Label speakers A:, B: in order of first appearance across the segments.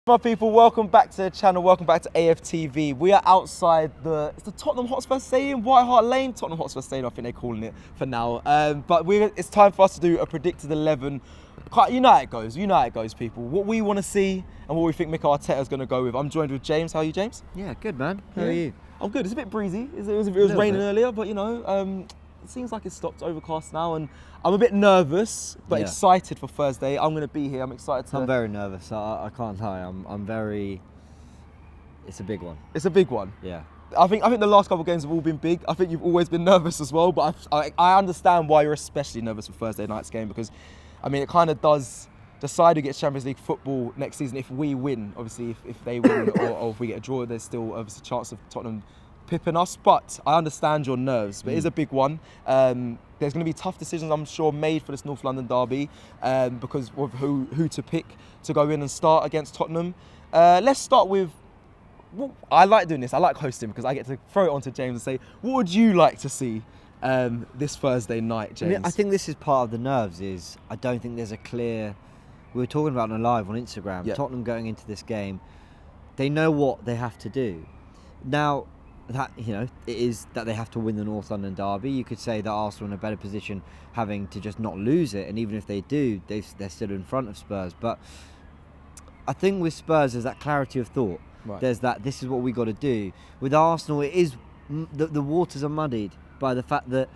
A: my people, welcome back to the channel, welcome back to AFTV. We are outside it's the Tottenham Hotspur Stadium, White Hart Lane, Tottenham Hotspur Stadium, I think they're calling it for now. But it's time for us to do a predicted 11. You know how it goes, people. What we want to see and what we think Mikel Arteta is going to go with. I'm joined with James. How are you, James?
B: Yeah, good, man. How are you?
A: I'm good. It's a bit breezy. It was raining earlier, but you know, it seems like it's stopped, overcast now, and I'm a bit nervous, but excited for Thursday. I'm going to be here. I'm excited.
B: I'm very nervous. I can't lie. I'm very. It's a big one.
A: It's a big one.
B: Yeah.
A: I think the last couple of games have all been big. I think you've always been nervous as well, but I understand why you're especially nervous for Thursday night's game, because, I mean, it kind of does decide who gets Champions League football next season if we win. Obviously, if they win or if we get a draw, there's still obviously a chance of Tottenham pipping us. But I understand your nerves. But it is a big one. There's going to be tough decisions, I'm sure, made for this North London derby because of who to pick to go in and start against Tottenham. Let's start with. Well, I like doing this. I like hosting because I get to throw it onto James and say, what would you like to see this Thursday night, James?
B: I think this is part of the nerves. I don't think there's a clear. We were talking about it live on Instagram.
A: Yep.
B: Tottenham going into this game, they know what they have to do. Now, that it is that they have to win the North London derby. You could say that Arsenal are in a better position having to just not lose it, and even if they do, they're still in front of Spurs. But I think with Spurs, there's that clarity of thought. Right. There's that. This is what we got to do. With Arsenal, it is the waters are muddied by the fact that.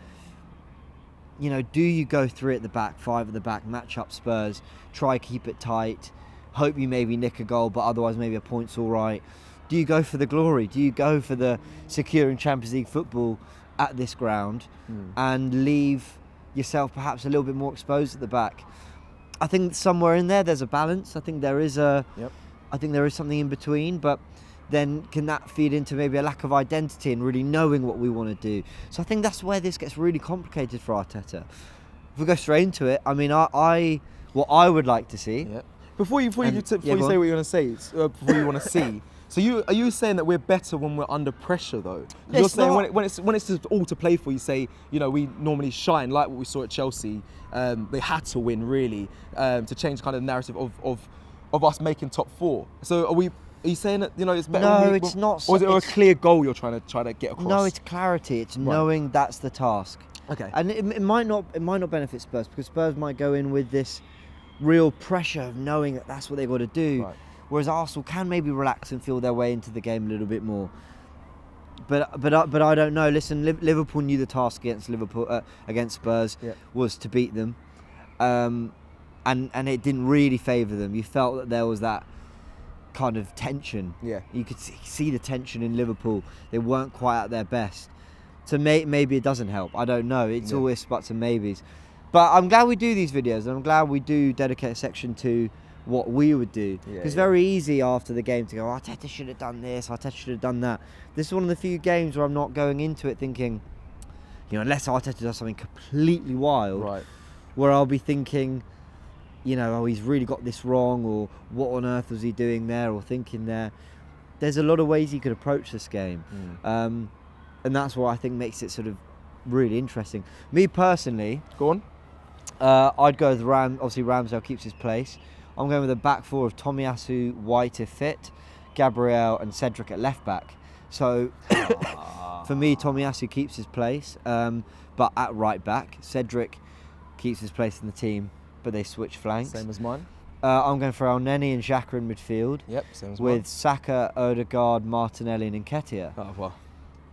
B: Do you go 3 at the back, 5 at the back, match up Spurs, try keep it tight, hope you maybe nick a goal, but otherwise maybe a point's all right? Do you go for the glory? Do you go for the securing Champions League football at this ground and leave yourself perhaps a little bit more exposed at the back? I think somewhere in there's a balance. I think there is I think there is something in between, but then can that feed into maybe a lack of identity and really knowing what we want to do? So I think that's where this gets really complicated for Arteta. If we go straight into it, I mean, what I would like to see. Yeah.
A: Before you say what you're going to say, before you want to see. So are you saying that we're better when we're under pressure though? You're saying when it's just all to play for, you say, we normally shine, like what we saw at Chelsea. They had to win really to change kind of the narrative of us making top 4. So are you saying that it's better?
B: No, it's not.
A: Or is it a clear goal you're trying to get across?
B: No, it's clarity. It's knowing that's the task.
A: Okay.
B: And it might not benefit Spurs, because Spurs might go in with this real pressure of knowing that that's what they've got to do. Right. Whereas Arsenal can maybe relax and feel their way into the game a little bit more. But I don't know. Listen, Liverpool knew the task against Spurs was to beat them, and it didn't really favour them. You felt that there was that kind of tension. Yeah, you could see the tension in Liverpool. They weren't quite at their best. So maybe it doesn't help. I don't know. It's always buts and maybes. But I'm glad we do these videos, and I'm glad we do dedicate a section to what we would do. It's very easy after the game to go, Arteta should have done this, Arteta should have done that. This is one of the few games where I'm not going into it thinking, unless Arteta does something completely wild, where I'll be thinking, he's really got this wrong, or what on earth was he doing there or thinking there. There's a lot of ways he could approach this game. And that's what I think makes it sort of really interesting. Me personally,
A: go on.
B: I'd go with obviously Ramsdale keeps his place. I'm going with a back 4 of Tomiyasu, White if fit, Gabriel and Cedric at left back. So for me, Tomiyasu keeps his place, but at right back, Cedric keeps his place in the team, but they switch flanks.
A: Same as mine.
B: I'm going for Elneny and Xhaka in midfield.
A: Yep, same as mine.
B: With Saka, Odegaard, Martinelli and Nketiah.
A: Oh, well.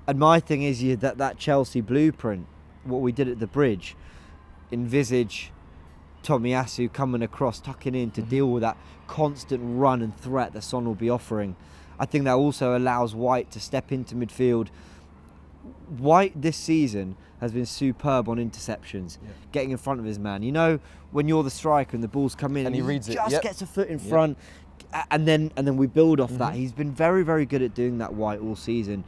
B: And my thing is that Chelsea blueprint, what we did at the bridge, envisage Tomiyasu coming across, tucking in to deal with that constant run and threat that Son will be offering. I think that also allows White to step into midfield. White this season has been superb on interceptions, getting in front of his man. When you're the striker and the balls come in,
A: and he reads
B: just gets a foot in front, and then we build off that. He's been very, very good at doing that, White, all season.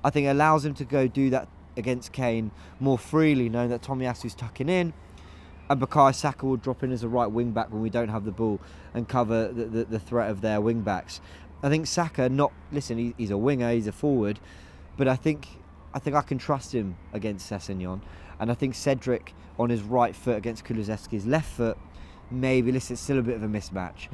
B: I think it allows him to go do that against Kane more freely, knowing that Tomiyasu's tucking in, and Bukayo Saka will drop in as a right wing back when we don't have the ball and cover the threat of their wing backs. I think Saka, he's a winger, he's a forward, but I think I can trust him against Sessegnon, and I think Cedric on his right foot against Kulusevski's left foot maybe, listen, it's still a bit of a mismatch.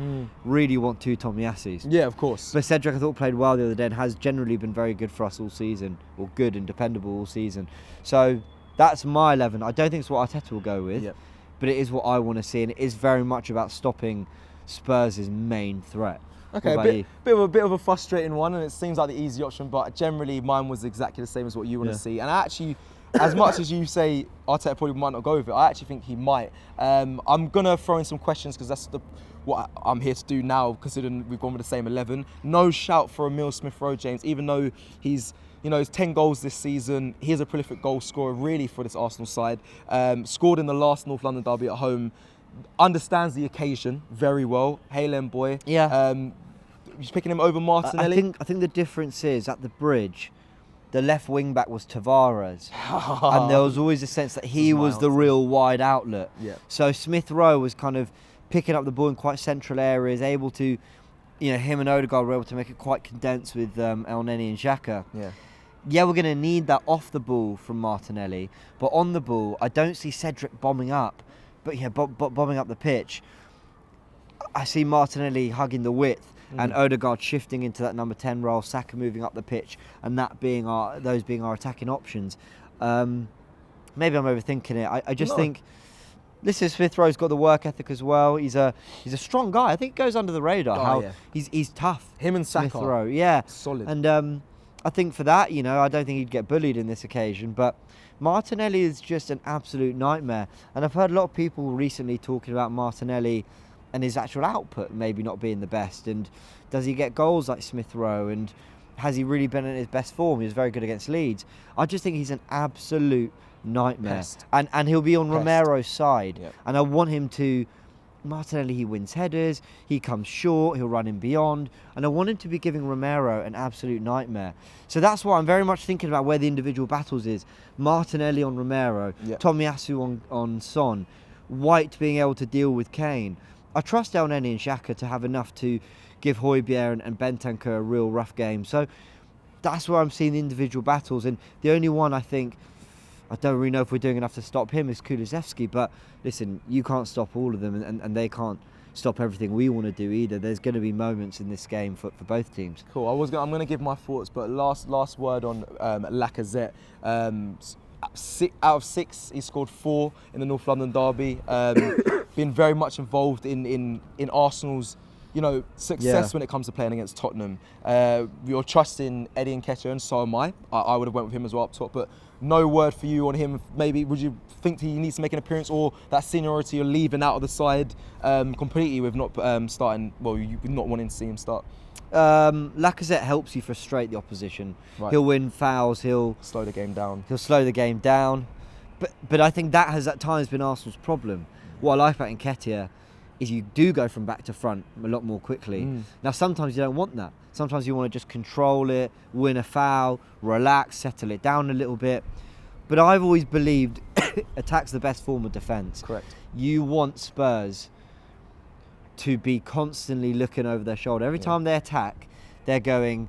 B: Really want 2 Tomiyasus.
A: Yeah, of course.
B: But Cedric, I thought, played well the other day and has generally been very good for us all season, or good and dependable all season. So that's my 11. I don't think it's what Arteta will go with, but it is what I want to see, and it is very much about stopping Spurs' main threat.
A: Okay, a bit of a frustrating one, and it seems like the easy option, but generally mine was exactly the same as what you want to see. And I actually, as much as you say Arteta probably might not go with it, I actually think he might. I'm going to throw in some questions because that's what I'm here to do now, considering we've gone with the same 11. No shout for Emile Smith-Rowe, James, even though he's 10 goals this season. He is a prolific goal scorer, really, for this Arsenal side. Scored in the last North London derby at home. Understands the occasion very well. Haaland boy.
B: Yeah.
A: He's picking him over Martinelli.
B: I think the difference is at the Bridge, the left wing back was Tavares, and there was always a sense that he was the real wide outlet.
A: Yeah.
B: So Smith-Rowe was kind of picking up the ball in quite central areas, able to, him and Odegaard were able to make it quite condensed with El Neni and Xhaka. Yeah, we're going to need that off the ball from Martinelli, but on the ball, I don't see Cedric bombing up, bombing up the pitch. I see Martinelli hugging the width and Odegaard shifting into that number 10 role, Saka moving up the pitch, and that being those being our attacking options. Maybe I'm overthinking it. I just think, listen, Smith-Rowe's got the work ethic as well. He's a strong guy. I think it goes under the radar. He's tough.
A: Him and Saka.
B: Smith-Rowe,
A: solid.
B: And I think for that, I don't think he'd get bullied in this occasion, but Martinelli is just an absolute nightmare. And I've heard a lot of people recently talking about Martinelli and his actual output maybe not being the best. And does he get goals like Smith-Rowe? And has he really been in his best form? He was very good against Leeds. I just think he's an absolute nightmare. And he'll be on Romero's side. And I want him to... Martinelli, he wins headers, he comes short, he'll run in beyond, and I want him to be giving Romero an absolute nightmare. So that's why I'm very much thinking about where the individual battles is. Martinelli on Romero, Tomiyasu on Son, White being able to deal with Kane. I trust El Neni and Xhaka to have enough to give Højbjerg and Bentancur a real rough game. So that's where I'm seeing the individual battles, and the only one I think, I don't really know if we're doing enough to stop him, is Kulusevski. But listen, you can't stop all of them, and they can't stop everything we want to do either. There's going to be moments in this game for both teams.
A: Cool. I'm going to give my thoughts, but last word on Lacazette. Out of 6, he scored 4 in the North London derby. Been very much involved in Arsenal's success when it comes to playing against Tottenham. You're trusting Eddie Nketiah, and so am I. I would have went with him as well up top, but no word for you on him. Maybe would you think he needs to make an appearance, or that seniority you're leaving out of the side completely with not starting? Well, you not wanting to see him start.
B: Lacazette helps you frustrate the opposition. He'll win fouls. He'll
A: slow the game down.
B: But I think that has at times been Arsenal's problem. What I like about Nketiah is you do go from back to front a lot more quickly. Now, sometimes you don't want that. Sometimes you want to just control it, win a foul, relax, settle it down a little bit. But I've always believed attack's the best form of defence.
A: Correct.
B: You want Spurs to be constantly looking over their shoulder. Every time they attack, they're going,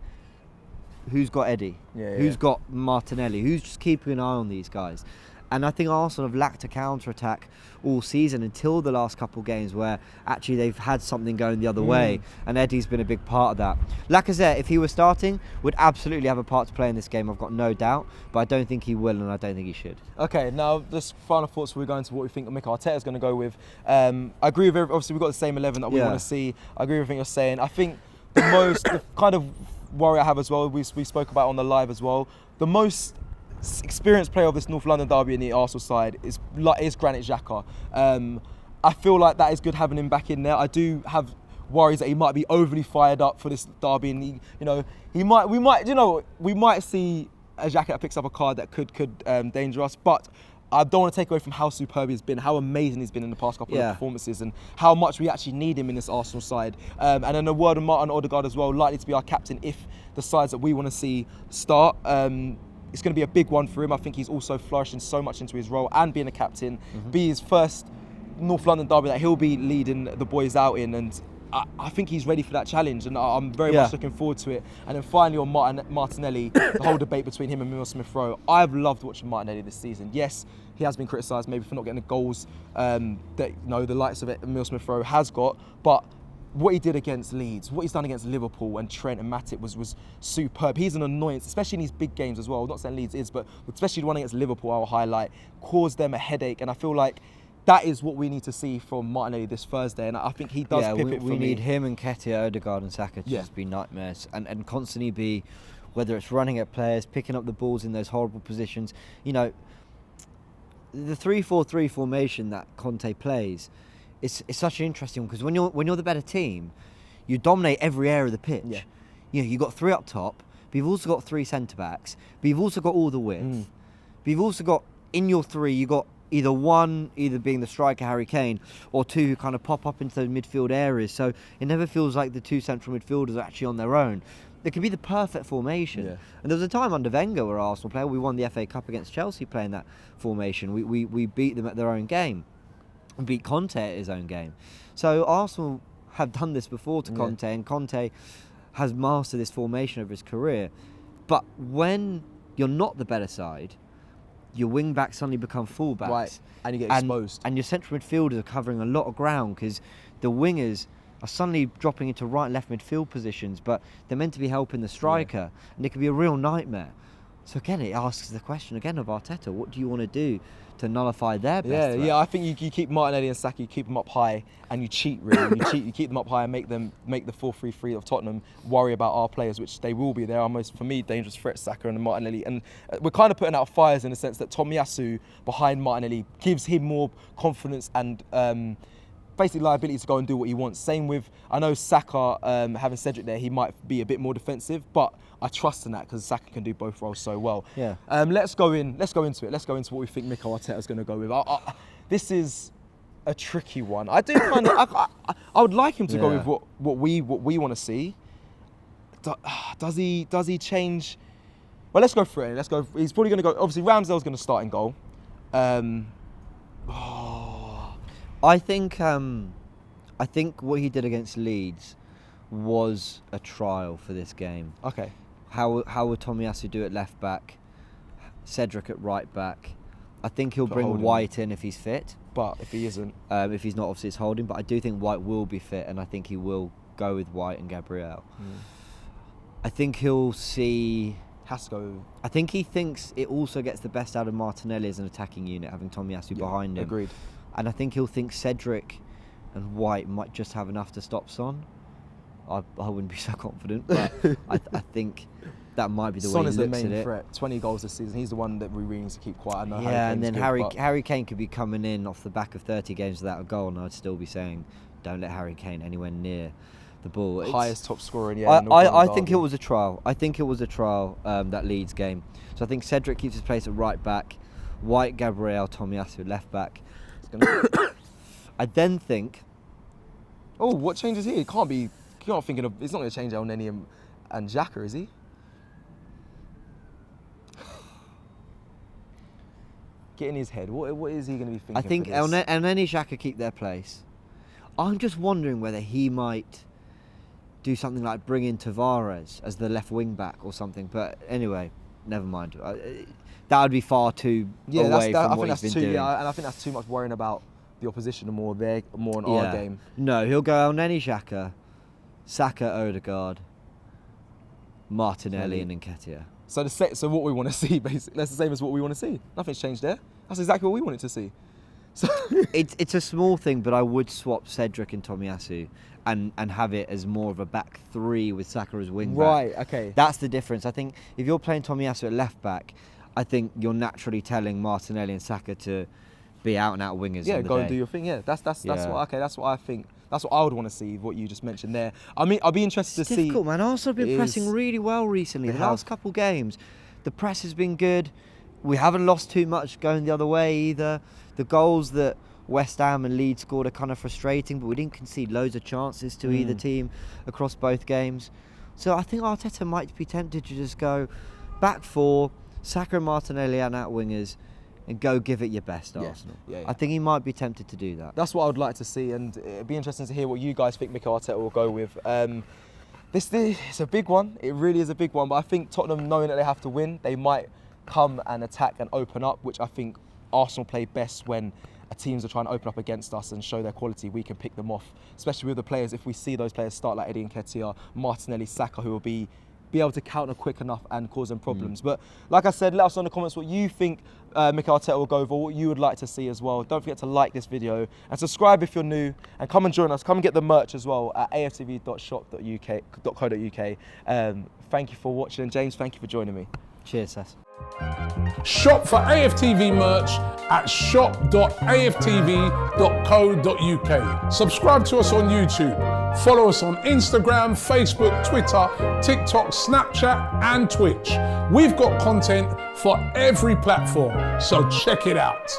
B: who's got Eddie? Who's got Martinelli? Who's just keeping an eye on these guys? And I think Arsenal have lacked a counter-attack all season until the last couple of games where actually they've had something going the other way, and Eddie's been a big part of that. Lacazette, if he was starting, would absolutely have a part to play in this game, I've got no doubt, but I don't think he will, and I don't think he should. Okay, now just final thoughts before we go into what we think Mikel Arteta is going to go with. I agree with obviously we've got the same 11 that we want to see. I agree with everything you're saying. I think the kind of worry I have as well, we spoke about on the live as well, the most experienced player of this North London derby in the Arsenal side is Granit Xhaka. I feel like that is good having him back in there. I do have worries that he might be overly fired up for this derby, and we might see a Xhaka that picks up a card that could danger us. But I don't want to take away from how superb he's been, how amazing he's been in the past couple of performances, and how much we actually need him in this Arsenal side. And then a word on Martin Odegaard as well, likely to be our captain if the sides that we want to see start. It's going to be a big one for him. I think he's also flourishing so much into his role and being a captain. Be his first North London derby that he'll be leading the boys out in, and
A: I think he's ready for that challenge, and I'm very much looking forward to it. And then finally on Martinelli, the whole debate between him and Emile Smith-Rowe. I've loved watching Martinelli this season. Yes, he has been criticised maybe for not getting the goals that the likes of Emile Smith-Rowe has got, but what he did against Leeds, what he's done against Liverpool and Trent and Matip was superb. He's an annoyance, especially in these big games as well. I'm not saying Leeds is, but especially the one against Liverpool, I'll highlight, caused them a headache. And I feel like that is what we need to see from Martinelli this Thursday. And I think he does pip it for me.
B: We need him and Nketiah, Odegaard and Saka to just be nightmares and constantly be, whether it's running at players, picking up the balls in those horrible positions. You know, the 3-4-3 formation that Conte plays, it's such an interesting one, because when you're the better team, you dominate every area of the pitch. Yeah. You know, you've got 3 up top, but you've also got 3 centre-backs, but you've also got all the width. But you've also got, in your 3, you've got either being the striker, Harry Kane, or 2 who kind of pop up into those midfield areas. So it never feels like the 2 central midfielders are actually on their own. It can be the perfect formation. Yeah. And there was a time under Wenger where Arsenal played, we won the FA Cup against Chelsea playing that formation. We beat them at their own game. Beat Conte at his own game. So Arsenal have done this before to Conte, and Conte has mastered this formation over his career. But when you're not the better side, your wing backs suddenly become full backs.
A: Right, and you get exposed.
B: And your central midfielders are covering a lot of ground, because the wingers are suddenly dropping into right and left midfield positions, but they're meant to be helping the striker, and it can be a real nightmare. So again, it asks the question again of Arteta, what do you want to do to nullify their best threat?
A: I think you keep Martinelli and Saka, you keep them up high, and you cheat really. You keep them up high and make the 4-3-3 of Tottenham worry about our players, which they will be. They're our most, for me, dangerous threats, Saka and Martinelli. And we're kind of putting out fires in the sense that Tomiyasu behind Martinelli gives him more confidence and basically liability to go and do what he wants. Same with, I know Saka, having Cedric there, he might be a bit more defensive, but I trust in that because Saka can do both roles so well.
B: Yeah.
A: Let's go into it. Let's go into what we think Mikel Arteta's going to go with. This is a tricky one. I do kind of. I would like him to go with what we want to see. Does he change? Well, let's go through it. Let's go. He's probably going to go. Obviously, Ramsdale's going to start in goal.
B: I think what he did against Leeds was a trial for this game.
A: Okay.
B: How would Tomiyasu do at left back? Cedric at right back. I think he'll bring White in if he's fit.
A: But if he isn't,
B: if he's not, obviously it's Holding. But I do think White will be fit, and I think he will go with White and Gabriel. I think he'll see.
A: Has to go.
B: I think he thinks it also gets the best out of Martinelli as an attacking unit, having Tomiyasu behind him.
A: Agreed.
B: And I think he'll think Cedric and White might just have enough to stop Son. I wouldn't be so confident, but I think that might be the way he looks at it.
A: Son is the main threat. 20 goals this season. He's the one that we really need to keep quiet. I know
B: and then Harry Kane could be coming in off the back of 30 games without a goal, and I'd still be saying, don't let Harry Kane anywhere near the ball.
A: Highest top scorer in the
B: I think it was a trial. That Leeds game. So I think Cedric keeps his place at right back, White, Gabriel, Tomiyasu left back. I then think.
A: Oh, what changes here? It can't be. You're not thinking of. It's not going to change El Neni and Xhaka, is he? Get in his head. What is he going to be thinking?
B: I think El Neni, Xhaka keep their place. I'm just wondering whether he might do something like bring in Tavares as the left wing back or something. But anyway, never mind. That would be far too away from what he's been doing.
A: Yeah, and I think that's too much worrying about the opposition and more on our game.
B: No, he'll go El Neni, Xhaka, Saka, Odegaard, Martinelli and Nketiah.
A: So what we want to see, basically, that's the same as what we want to see. Nothing's changed there. That's exactly what we wanted to see. So
B: it's a small thing, but I would swap Cedric and Tomiyasu and have it as more of a back 3 with Saka as wing back.
A: Right, okay.
B: That's the difference. I think if you're playing Tomiyasu at left back, I think you're naturally telling Martinelli and Saka to be out and out wingers.
A: Yeah, go and do your thing. Yeah, that's what I think. That's what I would want to see. What you just mentioned there. I mean, I'll be interested to see.
B: Difficult, man. Arsenal have been pressing really well recently. The last couple games, the press has been good. We haven't lost too much going the other way either. The goals that West Ham and Leeds scored are kind of frustrating, but we didn't concede loads of chances to either team across both games. So I think Arteta might be tempted to just go back 4, Saka and Martinelli and out wingers, and go give it your best, Arsenal. I think he might be tempted to do that.
A: That's what I would like to see, and it'd be interesting to hear what you guys think Mikel Arteta will go with. It's a big one. It really is a big one, but I think Tottenham, knowing that they have to win, they might come and attack and open up, which I think Arsenal play best when teams are trying to open up against us and show their quality. We can pick them off, especially with the players. If we see those players start like Eddie Nketiah, Martinelli, Saka, who will be able to counter quick enough and cause them problems. But like I said, let us know in the comments what you think Mikel Arteta will go for, what you would like to see as well. Don't forget to like this video and subscribe if you're new, and come and join us. Come and get the merch as well at aftv.shop.co.uk. Thank you for watching, and James, thank you for joining me.
B: Cheers, Cecil.
C: Shop for AFTV merch at shop.aftv.co.uk. Subscribe to us on YouTube. Follow us on Instagram, Facebook, Twitter, TikTok, Snapchat and Twitch. We've got content for every platform, so check it out.